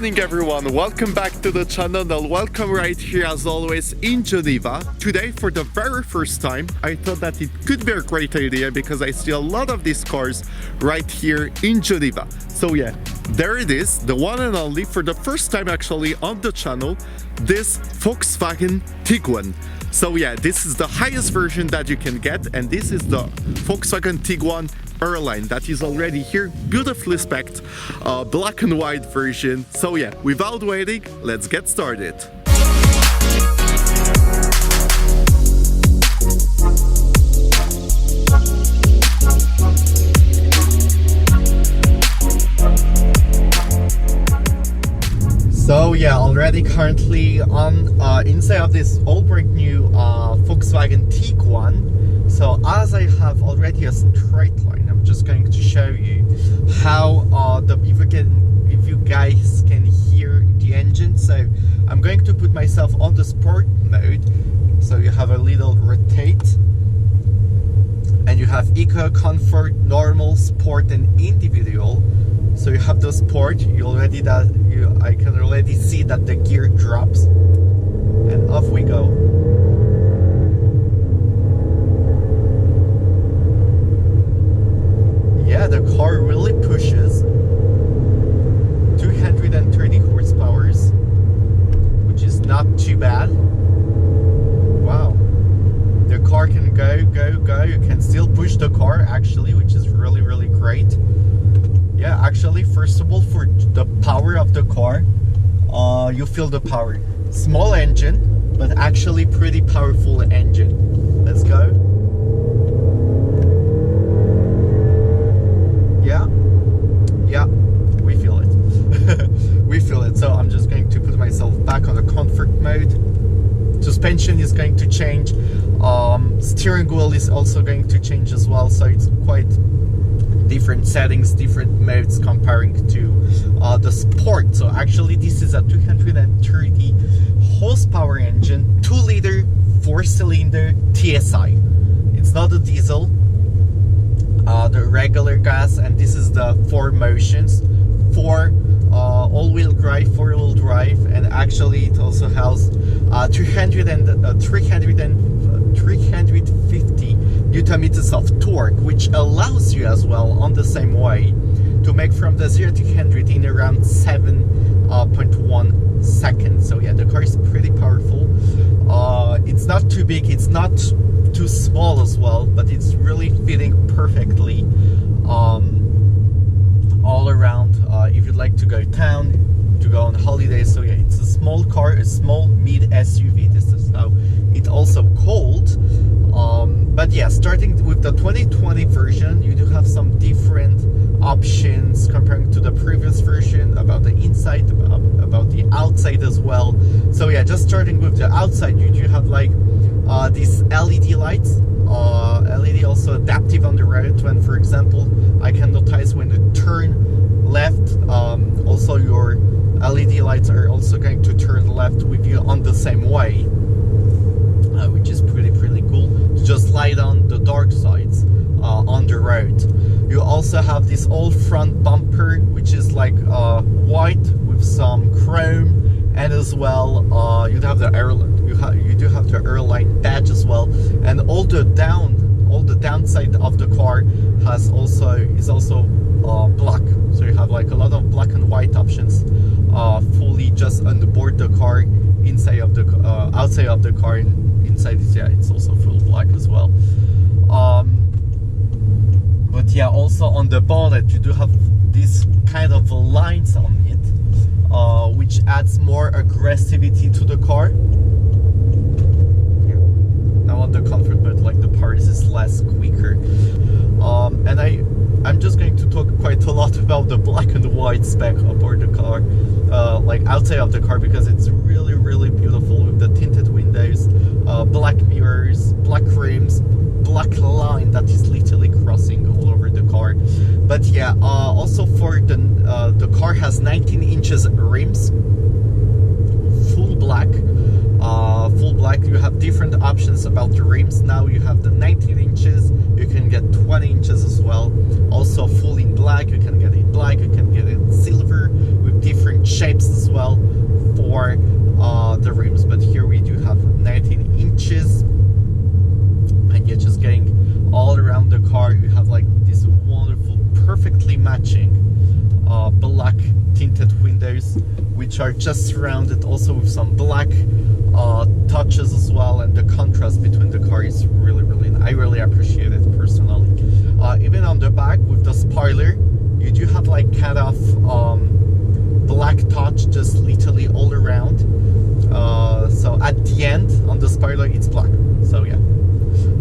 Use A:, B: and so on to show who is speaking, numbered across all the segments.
A: morning everyone, welcome back to the channel and welcome right here as always in Geneva. Today for the very first time I thought that it could be a great idea because I see a lot of these cars right here in Geneva. So yeah, there it is, the one and only, for the first time actually on the channel, this Volkswagen Tiguan. So yeah, this is the highest version that you can get, and this is the Volkswagen Tiguan R line that is already here, beautifully spec'd, black and white version. So yeah, without waiting, let's get started. So yeah, already currently on inside of this all brand new Volkswagen Tiguan. So as I have already a straight line, I'm just going to show you how if you guys can hear the engine. So I'm going to put myself on the sport mode. So you have a little rotate, and you have eco, comfort, normal, sport, and individual. So you have the sport. I can already see that the gear drops, and off we go. Yeah, the car really pushes 230 horsepower, which is not too bad. Wow, the car can go. You can still push the car actually, which is really great. Yeah, actually, first of all, for the power of the car, you feel the power. Small engine, but actually pretty powerful engine. Let's go. Yeah, we feel it. We feel it. So I'm just going to put myself back on the comfort mode. Suspension is going to change. Steering wheel is also going to change as well. So it's quite different settings, different modes comparing to the sport. So actually this is a 230 horsepower engine, 2-liter 4-cylinder TSI. It's not a diesel, the regular gas, and this is the 4Motions, 4 all-wheel drive, 4-wheel drive, and actually it also has 350 Newton meters of torque, which allows you as well on the same way to make from the 0 to 100 in around 7.1 seconds. So yeah, the car is pretty powerful. It's not too big, it's not too small as well, but it's really fitting perfectly all around. If you'd like to go town, to go on holidays. So yeah, it's a small car, a small mid SUV. This is how it also called. But yeah, starting with the 2020 version, you do have some different options comparing to the previous version about the inside, about the outside as well. So yeah, just starting with the outside, you do have like these LED lights, LED also adaptive on the road. When, for example, I can notice when you turn left, also your LED lights are also going to turn left with you on the same way, which is pretty cool, to just light on the dark sides on the road. You also have this all front bumper, which is like white with some chrome, and as well you have the you do have the airline badge as well, and all the downside of the car is also black. So you have like a lot of black and white options, fully just on the board the car, inside of the outside of the car, and inside it, yeah, it's also full black as well. But yeah, also on the bonnet you do have these kind of lines on it, which adds more aggressivity to the car. Yeah. Now on the comfort mode, like the parts is less quicker. And I'm just going to talk quite a lot about the black and white spec aboard the car, like outside of the car, because it's really beautiful with the tinted windows, black mirrors, black rims, black line that is literally crossing all over the car. But yeah, also for the car has 19 inches rims, full black. You have different options about the rims. Now you have the 19 inches, you can get 20 inches as well. Also full in black, you can get it black, you can get it silver with different shapes as well for the rims. But here we do have 19 inches, and you're just getting all around the car. You have like this wonderful, perfectly matching black tinted windows, which are just surrounded also with some black touches as well, and the contrast between the car is really, I really appreciate it personally. Even on the back with the spoiler, you do have like kind of black touch just literally all around. So at the end on the spoiler it's black, so yeah,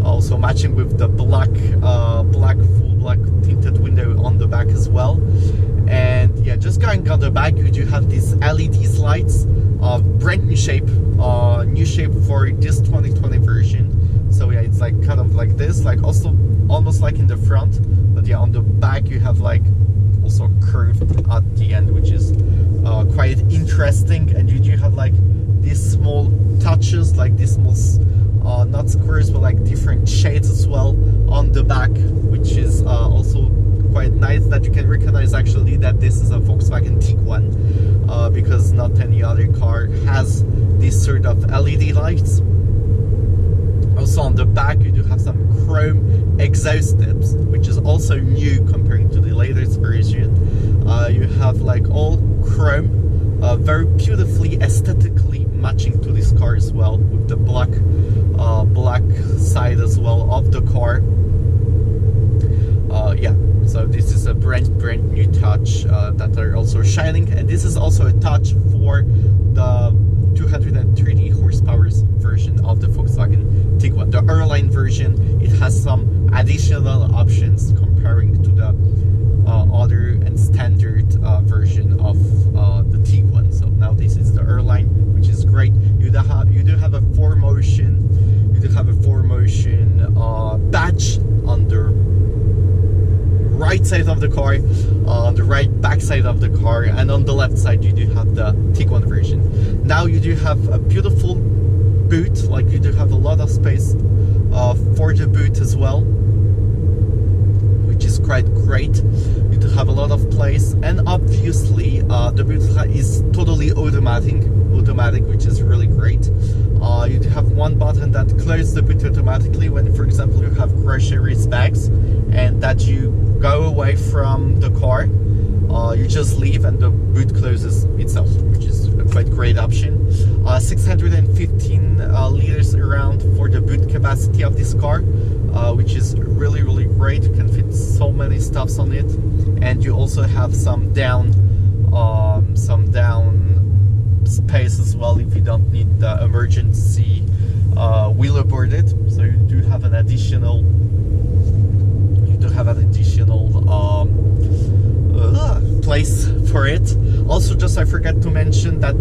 A: also matching with the black full black tinted window on the back as well. And yeah, just going on the back, you do have these LED lights, brand new shape for this 2020 version. So yeah, it's like kind of like this, like also almost like in the front, but yeah, on the back you have like also curved at the end, which is quite interesting. And you do have like these small touches, like these small not squares but like different shades as well on the back, which is also quite nice, that you can recognize actually that this is a Volkswagen Tiguan, because not any other car has this sort of LED lights. Also on the back you do have some chrome exhaust tips, which is also new comparing to the latest version. You have like all chrome, very beautifully aesthetically matching to this car as well, with the black side as well of the car. Yeah, so this is a brand new touch that are also shining, and this is also a touch for the 230 horsepower version of the Volkswagen Tiguan. The R-Line version, it has some additional options comparing to the other and standard version of the Tiguan. So now this is the R-Line, which is great. You do have a 4Motion. You do have a 4Motion badge on the right side of the car, on the right back side of the car, and on the left side you do have the Tiguan version. Now you do have a beautiful boot, like you do have a lot of space for the boot as well, which is quite great. You do have a lot of place, and obviously the boot is totally automatic, which is really great. You do have one button that closes the boot automatically when, for example, you have groceries bags and that you go away from the car. You just leave and the boot closes itself, which is a quite great option. 615 liters around for the boot capacity of this car, which is really great. You can fit so many stuffs on it, and you also have some down space as well if you don't need the emergency wheel boarded. So you do have an additional place for it. Also, just I forgot to mention that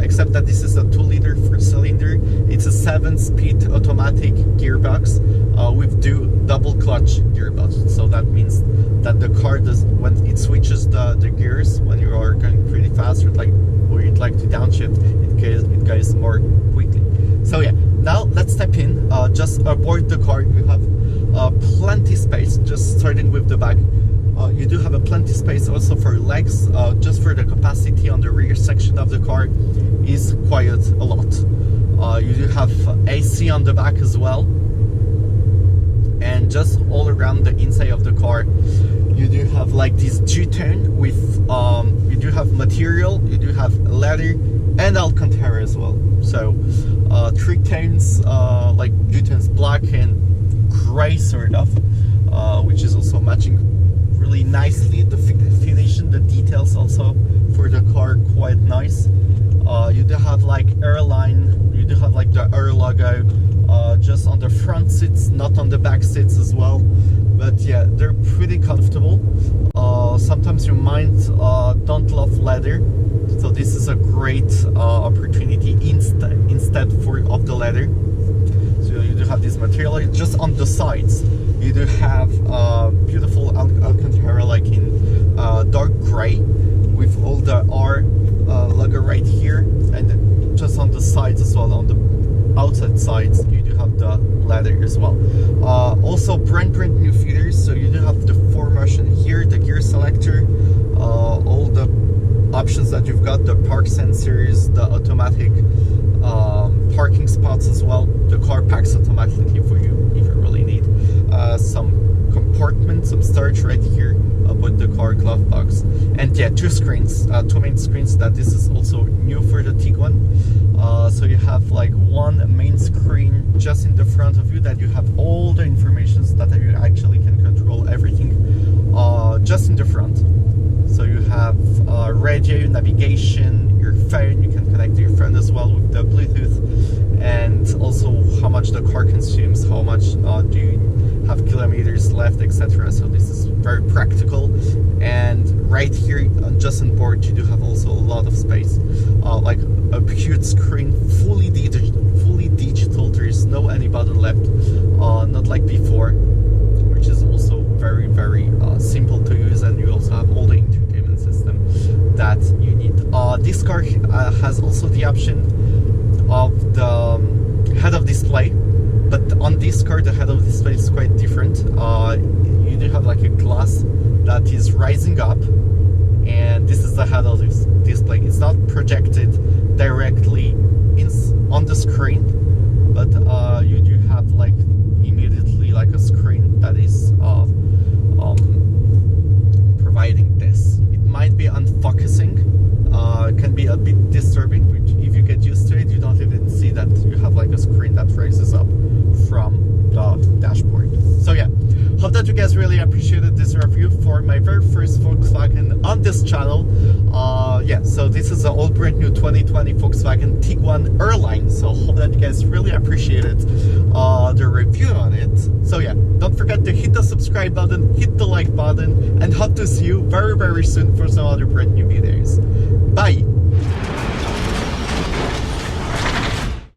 A: except that this is a 2-liter 4-cylinder, it's a 7-speed automatic gearbox with double clutch gearbox. So that means that the car does, when it switches the gears when you are going pretty fast, or you'd like to downshift, it goes more quickly. So yeah, now let's step in. Just aboard the car, you have plenty space. Just starting with the back, you do have a plenty space also for legs. Just for the capacity on the rear section of the car is quite a lot. You do have AC on the back as well, and just all around the inside of the car you do have like this two-tone with you do have material, you do have leather and Alcantara as well. So 3 tones, like two-tones, black and gray sort of, which is also matching really nicely. The finish and the details also for the car quite nice. You do have like R-Line, you do have like the R logo just on the front seats, not on the back seats as well. But yeah, they're pretty comfortable. Sometimes your mind don't love leather, so this is a great opportunity instead of the leather. So you do have this material. Just on the sides you do have beautiful Alcantara, like in dark gray, with all the R logo right here, and just on the sides as well, on the outside sides you do have the leather as well. Also brand new features. So you do have the 4Motion here, the gear selector, all the options that you've got, the park sensors, the automatic parking spots as well. The car parks automatically for you if you really need. Some compartment, some storage right here above the car glove box. And yeah, two main screens. That this is also new for the Tiguan. So you have like one main screen just in the front of you that you have all the information that you actually can control everything just in the front. So you have radio, navigation, your phone. You can connect to your phone as well with the Bluetooth, and also how much the car consumes, how much do you have kilometers left, etc. So this is very practical. And right here, just on board, you do have also a lot of space, like a huge screen, fully digital. There is no any button left, not like before, which is also very simple to use, and you also have all the entertainment system that you need. This car has also the option of the head-up display, but on this car the head-up display is quite different. You do have like a glass that is rising up, and this is the head-up display. It's not projected directly on the screen, but you do have like immediately like a screen that is providing this. It might be unfocusing, can be a bit disturbing, which if you get used to it, you don't even see that you have like a screen that rises up from the dashboard. So yeah, hope that you guys really appreciated this review for my very first Volkswagen on this channel. Yeah, so this is an all brand new 2020 Volkswagen Tiguan R line. So hope that you guys really appreciated the review on it. So yeah, don't forget to hit the subscribe button, hit the like button, and hope to see you very soon for some other brand new videos. Bye!